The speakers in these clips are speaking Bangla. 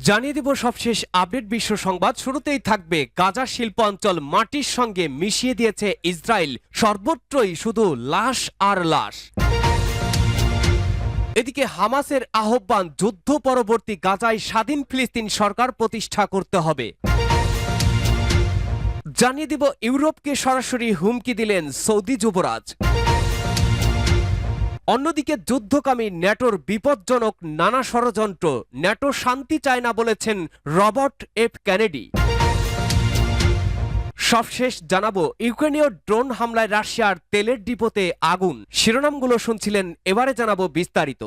জানিয়ে দেব সবশেষ আপডেট বিশ্ব সংবাদ। শুরুতেই থাকবে গাজা শিল্প অঞ্চল মাটির সঙ্গে মিশিয়ে দিয়েছে ইসরায়েল, সর্বত্রই শুধু লাশ আর লাশ। এদিকে হামাসের আহ্বান, যুদ্ধ পরবর্তী গাজায় স্বাধীন ফিলিস্তিন সরকার প্রতিষ্ঠা করতে হবে। জানিয়ে দিব ইউরোপকে সরাসরি হুমকি দিলেন সৌদি যুবরাজ। অন্যদিকে যুদ্ধকামী ন্যাটোর বিপজ্জনক নানা ষড়যন্ত্র, ন্যাটো শান্তি চায় না বলেছেন রবার্ট এফ কেনেডি। সবশেষ জানাবো ইউক্রেনীয় ড্রোন হামলায় রাশিয়ার তেলের ডিপোতে আগুন। শিরোনামগুলো শুনছিলেন, এবারে জানাবো বিস্তারিত।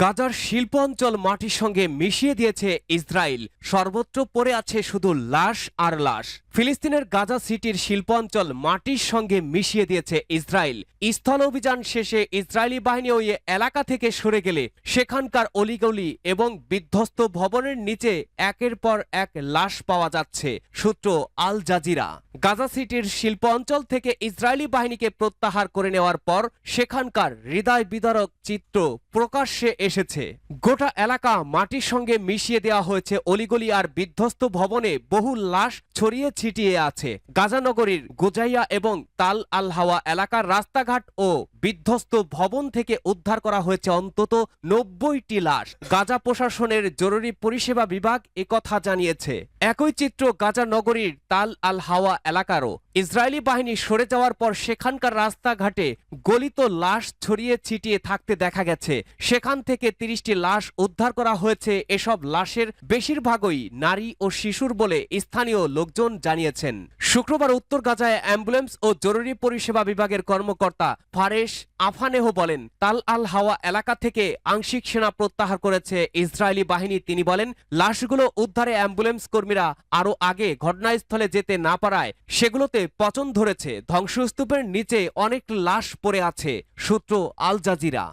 গাজার শিল্প অঞ্চল মাটির সঙ্গে মিশিয়ে দিয়েছে ইসরায়েল, সর্বত্র পড়ে আছে শুধু লাশ আর লাশ। ফিলিস্তিনের গাজা সিটির শিল্প অঞ্চল মাটির সঙ্গে মিশিয়ে দিয়েছে ইসরায়েল। স্থল অভিযান শেষে ইসরায়েলি বাহিনী ওই এলাকা থেকে সরে গেলে সেখানকার অলিগলি এবং বিধ্বস্ত ভবনের নিচে একের পর এক লাশ পাওয়া যাচ্ছে। সূত্র আল জাজিরা। গাজা সিটির শিল্প অঞ্চল থেকে ইসরায়েলি বাহিনীকে প্রত্যাহার করে নেওয়ার পর সেখানকার হৃদয় বিদারক চিত্র প্রকাশ্যে এসেছে। গোটা এলাকা মাটির সঙ্গে মিশিয়ে দেওয়া হয়েছে। অলিগলি আর বিধ্বস্ত ভবনে বহু লাশ ছড়িয়ে ছিটিয়ে আছে। গাজা নগরীর গোজাইয়া এবং তাল আল হাওয়া এলাকার রাস্তাঘাট ও বিধ্বস্ত ভবন থেকে উদ্ধার করা হয়েছে অন্তত 90টি লাশ। গাজা প্রশাসনের জরুরি পরিষেবা বিভাগ একথা জানিয়েছে। একই চিত্র গাজা নগরীর তাল আল হাওয়া এলাকারও। ইসরায়েলি বাহিনী সরে যাওয়ার পর সেখানকার রাস্তাঘাটে গলিত লাশ ছড়িয়ে ছিটিয়ে থাকতে দেখা গেছে। সেখান থেকে 30টি লাশ উদ্ধার করা হয়েছে। এসব লাশের বেশিরভাগই নারী ও শিশুর বলে স্থানীয় লোকজন জানিয়েছেন। শুক্রবার উত্তর গাজায় অ্যাম্বুলেন্স ও জরুরি পরিষেবা বিভাগের কর্মকর্তা ফারেশ আফানেহ বলেন, তাল আল হাওয়া এলাকা থেকে আংশিক সেনা প্রত্যাহার করেছে ইসরায়েলি বাহিনী। তিনি বলেন, লাশগুলো উদ্ধারে অ্যাম্বুলেন্স কর্মীরা আরও আগে ঘটনাস্থলে যেতে না পারায় সেগুলোতে পচন ধরেছে। ধ্বংসস্তূপের নিচে অনেক লাশ পড়ে আছে। সূত্র আল জাজিরা।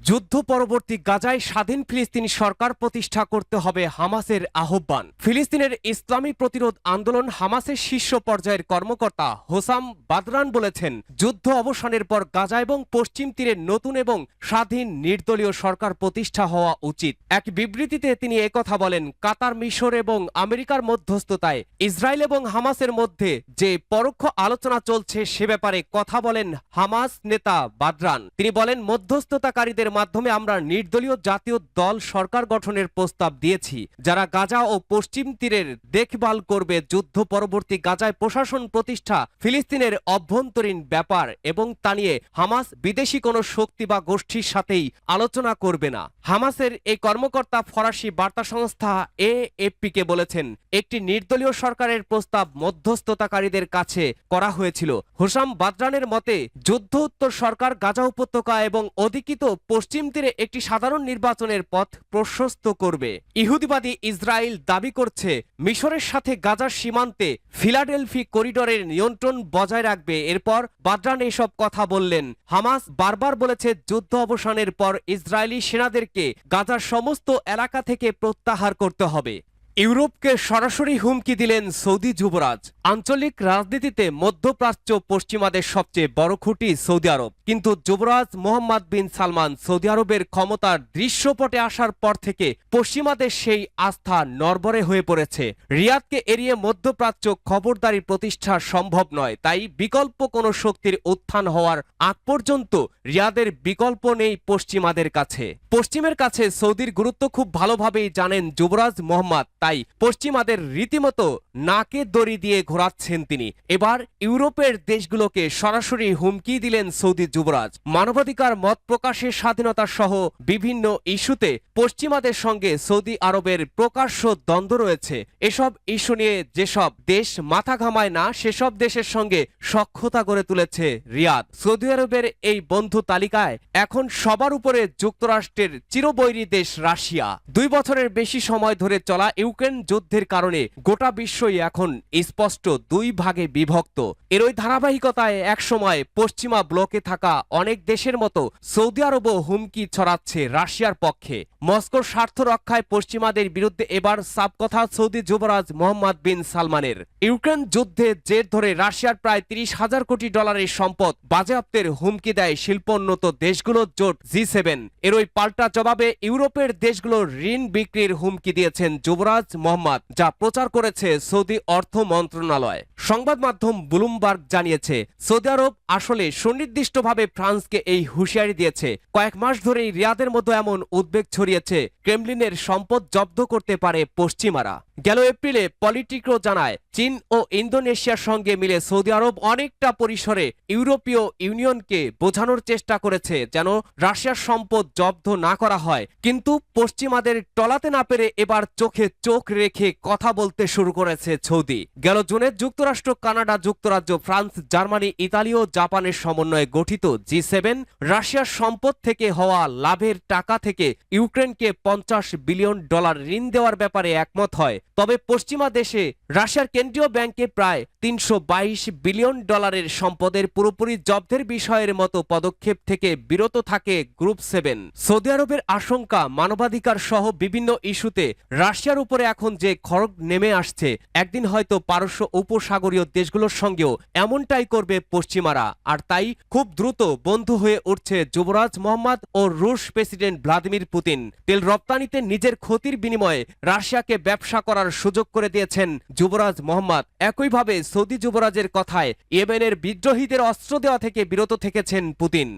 যুদ্ধ পরবর্তী গাজায় স্বাধীন ফিলিস্তিন সরকার প্রতিষ্ঠা করতে হবে হামাসের আহ্বান। ফিলিস্তিনের ইসলামী প্রতিরোধ আন্দোলন হামাসের শীর্ষ পর্যায়ের কর্মকর্তা হোসাম বাদরান বলেছেন, যুদ্ধ অবসানের পর গাজা এবং পশ্চিম তীরে নতুন এবং স্বাধীন নির্দলীয় সরকার প্রতিষ্ঠা হওয়া উচিত। এক বিবৃতিতে তিনি একথা বলেন। কাতার, মিশর এবং আমেরিকার মধ্যস্থতায় ইসরায়েল এবং হামাসের মধ্যে যে পরোক্ষ আলোচনা চলছে সে ব্যাপারে কথা বলেন হামাস নেতা বাদরান। তিনি বলেন, মধ্যস্থতাকারী মাধ্যমে আমরা নির্দলীয় জাতীয় দল সরকার গঠনের প্রস্তাব দিয়েছি, যারা গাজা ও পশ্চিম তীরের দেখভাল করবে। যুদ্ধ পরবর্তী গাজায় প্রশাসন প্রতিষ্ঠা ফিলিস্তিনের অভ্যন্তরীণ ব্যাপার এবং তা নিয়ে হামাস বিদেশি কোনো শক্তি বা গোষ্ঠীর সাথেই আলোচনা করবে না। হামাসের এই কর্মকর্তা ফরাসি বার্তা সংস্থা এএফপিকে বলেছেন, একটি নির্দলীয় সরকারের প্রস্তাব মধ্যস্থতাকারীদের কাছে করা হয়েছিল। হোসাম বাদরানের মতে, যুদ্ধ উত্তর সরকার গাজা উপত্যকা এবং অধিকৃত পশ্চিম তীরে একটি সাধারণ নির্বাচনের পথ প্রশস্ত করবে। ইহুদিবাদী ইসরায়েল দাবি করছে মিশরের সাথে গাজার সীমান্তে ফিলাডেলফি করিডোরের নিয়ন্ত্রণ বজায় রাখবে। এরপর বাদরান এসব কথা বললেন। হামাস বারবার বলেছে, যুদ্ধ অবসানের পর ইসরায়েলি সেনাদেরকে গাজার সমস্ত এলাকা থেকে প্রত্যাহার করতে হবে। ইউরোপকে সরাসরি হুমকি দিলেন সৌদি যুবরাজ। আঞ্চলিক রাজনীতিতে মধ্যপ্রাচ্য পশ্চিমাদের সবচেয়ে বড় খুঁটি সৌদি আরব, কিন্তু যুবরাজ মোহাম্মদ বিন সালমান সৌদি আরবের ক্ষমতার দৃশ্যপটে আসার পর থেকে পশ্চিমাদের সেই আস্থা নড়বড়ে হয়ে পড়েছে। রিয়াদকে এড়িয়ে মধ্যপ্রাচ্য খবরদারি প্রতিষ্ঠা সম্ভব নয়। তাই বিকল্প কোনো শক্তির উত্থান হওয়ার আগ পর্যন্ত রিয়াদের বিকল্প নেই পশ্চিমাদের কাছে। পশ্চিমের কাছে সৌদির গুরুত্ব খুব ভালোভাবেই জানেন যুবরাজ মোহাম্মদ। তাই পশ্চিমাদের রীতিমতো নাকে দড়ি দিয়ে ঘোরাচ্ছেন তিনি। এবার ইউরোপের দেশগুলোকে সরাসরি হুমকি দিলেন সৌদি যুবরাজ। মানবাধিকার, মত প্রকাশের স্বাধীনতা সহ বিভিন্ন ইস্যুতে পশ্চিমাদের সঙ্গে সৌদি আরবের প্রকাশ্য দ্বন্দ্ব রয়েছে। এসব ইস্যু নিয়ে যেসব দেশ মাথা ঘামায় না, সেসব দেশের সঙ্গে সখ্যতা গড়ে তুলেছে রিয়াদ। সৌদি আরবের এই বন্ধু তালিকায় এখন সবার উপরে যুক্তরাষ্ট্রের চিরবৈরী দেশ রাশিয়া। 2 বছরের বেশি সময় ধরে চলা ইউক্রেন যুদ্ধের কারণে গোটা বিশ্বই এখন স্পষ্ট 2 ভাগে বিভক্ত। এর ওই ধারাবাহিকতায় একসময় পশ্চিমা ব্লকে থাকা থাকা অনেক দেশের মতো সৌদি আরবও হুমকি ছড়াচ্ছে রাশিয়ার পক্ষে। মস্কোর স্বার্থ রক্ষায় পশ্চিমাদের বিরুদ্ধে এবার সাফ কথা সৌদি যুবরাজ মোহাম্মদ বিন সালমানের। ইউক্রেন যুদ্ধে জের ধরে রাশিয়ার প্রায় 30,000 কোটি ডলারের সম্পদ বাজেয়াপ্তের হুমকি দেয় শিল্পোন্নত দেশগুলোর জোট G7। এর ওই পাল্টা জবাবে ইউরোপের দেশগুলোর ঋণ বিক্রির হুমকি দিয়েছেন যুবরাজ মোহাম্মদ, যা প্রচার করেছে সৌদি অর্থ মন্ত্রণালয়। সংবাদ মাধ্যম ব্লুমবার্গ জানিয়েছে, সৌদি আরব আসলে সুনির্দিষ্টভাবে ফ্রান্সকে এই হুঁশিয়ারি দিয়েছে। কয়েক মাস ধরেই রিয়াদের মধ্যে এমন উদ্বেগ ছড়িয়েছে ক্রেমলিনের সম্পদ জব্দ করতে পারে পশ্চিমারা। গেল এপ্রিলে পলিটিকো জানায়, চীন ও ইন্দোনেশিয়ার সঙ্গে মিলে সৌদি আরব অনেকটা পরিসরে ইউরোপীয় ইউনিয়নকে বোঝানোর চেষ্টা করেছে যেন রাশিয়ার সম্পদ জব্দ না করা হয়। কিন্তু পশ্চিমাদের টলাতে না পেরে এবার চোখে চোখ রেখে কথা বলতে শুরু করেছে সৌদি। গেল জুনে যুক্তরাষ্ট্র, কানাডা, যুক্তরাজ্য, ফ্রান্স, জার্মানি, ইতালি ও জাপানের সমন্বয়ে গঠিত G7 রাশিয়ার সম্পদ থেকে হওয়া লাভের টাকা থেকে ইউক্রেনকে $50 বিলিয়ন ঋণ দেওয়ার ব্যাপারে একমত হয়। তবে পশ্চিমা দেশে রাশিয়ার কেন্দ্রীয় ব্যাংকে প্রায় $322 বিলিয়ন সম্পদের পুরোপুরি জব্দের বিষয়ের মতো পদক্ষেপ থেকে বিরত থাকে গ্রুপ 7। সৌদি আরবের আশঙ্কা, মানবাধিকার সহ বিভিন্ন ইস্যুতে রাশিয়ার উপরে এখন যে খড়গ নেমে আসছে, একদিন হয়তো পারস্য উপসাগরীয় দেশগুলোর সঙ্গেও এমনটাই করবে পশ্চিমারা। আর তাই খুব দ্রুত বন্ধু হয়ে উঠছে যুবরাজ মোহাম্মদ ও রুশ প্রেসিডেন্ট ভ্লাদিমির পুতিন। তেল রপ্তানিতে নিজের ক্ষতির বিনিময়ে রাশিয়াকে ব্যবসা করার সুযোগ করে দিয়েছেন যুবরাজ মোহাম্মদ। একইভাবে সৌদি যুবরাজের কথায় ইয়েমেনের বিদ্রোহীদের অস্ত্র দেওয়া থেকে বিরত থেকেছেন পুতিন।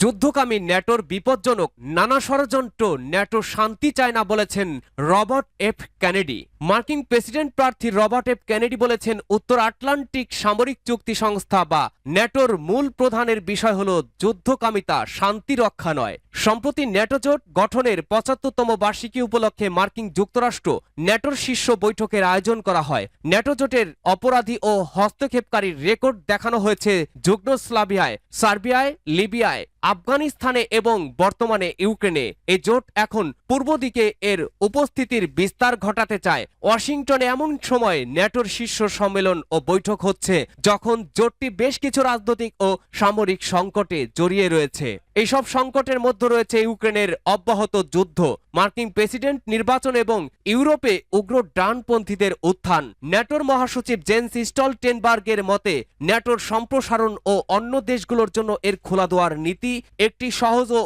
যুদ্ধকামী ন্যাটোর বিপজ্জনক নানা ষড়যন্ত্র, ন্যাটো শান্তি চায় না বলেছেন রবার্ট এফ কেনেডি। মার্কিন প্রেসিডেন্ট প্রার্থী রবার্ট এফ কেনেডি বলেছেন, উত্তর আটলান্টিক সামরিক চুক্তি সংস্থা বা ন্যাটোর মূল প্রধানের বিষয় হল যুদ্ধকামিতা, শান্তি রক্ষা নয়। সম্প্রতি ন্যাটো জোট গঠনের 75তম বার্ষিকী উপলক্ষে মার্কিন যুক্তরাষ্ট্র ন্যাটোর শীর্ষ বৈঠকের আয়োজন করা হয়। ন্যাটো জোটের অপরাধী ও হস্তক্ষেপকারীর রেকর্ড দেখানো হয়েছে যুগ্নস্লাভিয়ায়, সার্বিয়ায়, লিবিয়ায়, আফগানিস্তানে এবং বর্তমানে ইউক্রেনে। এই জোট এখন পূর্ব দিকে এর উপস্থিতির বিস্তার ঘটাতে চায়। ওয়াশিংটনে এমন সময় ন্যাটোর শীর্ষ সম্মেলন ও বৈঠক হচ্ছে যখন জোটটি বেশ কিছু রাজনৈতিক ও সামরিক সংকটে জড়িয়ে রয়েছে। এইসব সংকটের মধ্যে রয়েছে ইউক্রেনের অব্যাহত যুদ্ধ, মার্কিন প্রেসিডেন্ট নির্বাচন এবং ইউরোপে উগ্র ডানপন্থীদের উত্থান। ন্যাটোর মহাসচিব জেন্স স্টলটেনবার্গের মতে, ন্যাটোর সম্প্রসারণ ও অন্য দেশগুলোর জন্য এর খোলা দেওয়ার নীতি একটি সহজ ও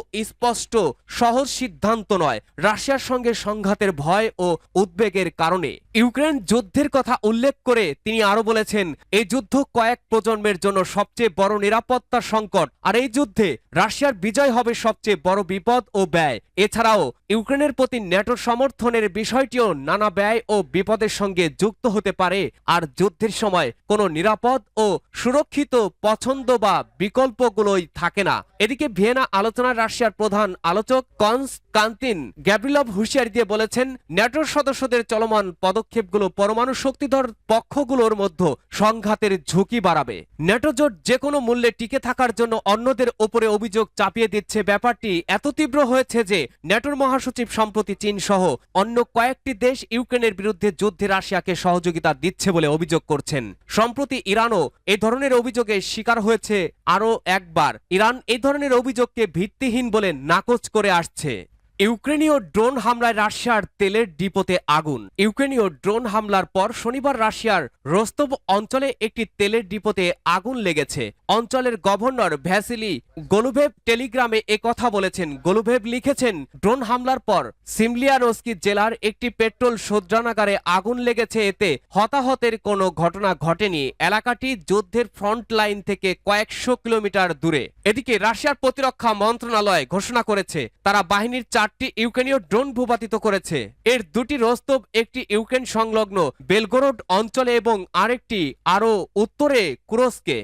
সহজ সিদ্ধান্ত নয়, রাশিয়ার সঙ্গে সংঘাতের ভয় ও উদ্বেগের কারণে। ইউক্রেন যুদ্ধের কথা উল্লেখ করে তিনি আরো বলেছেন, এই যুদ্ধ কয়েক প্রজন্মের জন্য সবচেয়ে বড় নিরাপত্তা সংকট, আর এই যুদ্ধে রাশিয়ার বিজয় হবে সবচেয়ে বড় বিপদ ও ব্যয়। এছাড়াও ইউক্রেনের প্রতি ন্যাটোর সমর্থনের বিষয়টিও নানা ব্যয় ও বিপদের সঙ্গে যুক্ত হতে পারে। আর যুদ্ধের সময় কোনো নিরাপদ ও সুরক্ষিত পছন্দ বা বিকল্পগুলোই থাকে না। এদিকে ভিয়েনা আলোচনায় রাশিয়ার প্রধান আলোচক কনস্টান্তিন গ্যাব্রিলভ হুঁশিয়ারি দিয়ে বলেছেন, ন্যাটোর সদস্যদের চলমান পদক্ষেপগুলো পরমাণু শক্তিধর পক্ষগুলোর মধ্যে সংঘাতের ঝুঁকি বাড়াবে। ন্যাটো জোট যে কোনো মূল্যে টিকে থাকার জন্য অন্যদের ওপরে অভিযোগ চাপিয়ে দিচ্ছে। ব্যাপারটি এত তীব্র হয়েছে যে ন্যাটোর মহাসচিব সম্প্রতি চীন সহ অন্য কয়েকটি দেশ ইউক্রেনের বিরুদ্ধে যুদ্ধে রাশিয়াকে সহযোগিতা দিচ্ছে বলে অভিযোগ করছেন। সম্প্রতি ইরানও এই ধরনের অভিযোগে শিকার হয়েছে আরও একবার। ইরান এই ধরনের অভিযোগকে ভিত্তিহীন বলে নাকচ করে আসছে। ইউক্রেনীয় ড্রোন হামলায় রাশিয়ার তেলের ডিপোতে আগুন। ইউক্রেনীয় ড্রোন হামলার পর শনিবার রাশিয়ার রোস্তভ অঞ্চলে একটি তেলের ডিপোতে আগুন লেগেছে। অঞ্চলের গভর্নর ভ্যাসিলি গোলুভেভ টেলিগ্রামে একথা বলেছেন। গোলুভেভ লিখেছেন, ড্রোন হামলার পর সিমলিয়ানোস্কি জেলার একটি পেট্রোল শোধনাগারে আগুন লেগেছে। এতে হতাহতের কোনো ঘটনা ঘটেনি। এলাকাটি যুদ্ধের ফ্রন্ট লাইন থেকে কয়েকশো কিলোমিটার দূরে। এদিকে রাশিয়ার প্রতিরক্ষা মন্ত্রণালয় ঘোষণা করেছে, তারা বাহিনীর 4টি ইউক্রেনীয় ড্রোন ভূপাতিত করেছে। এর 2টি রোস্তভ, একটি ইউক্রেন সংলগ্ন বেলগোরোড অঞ্চলে এবং আরেকটি আরও উত্তরে কুরস্কে।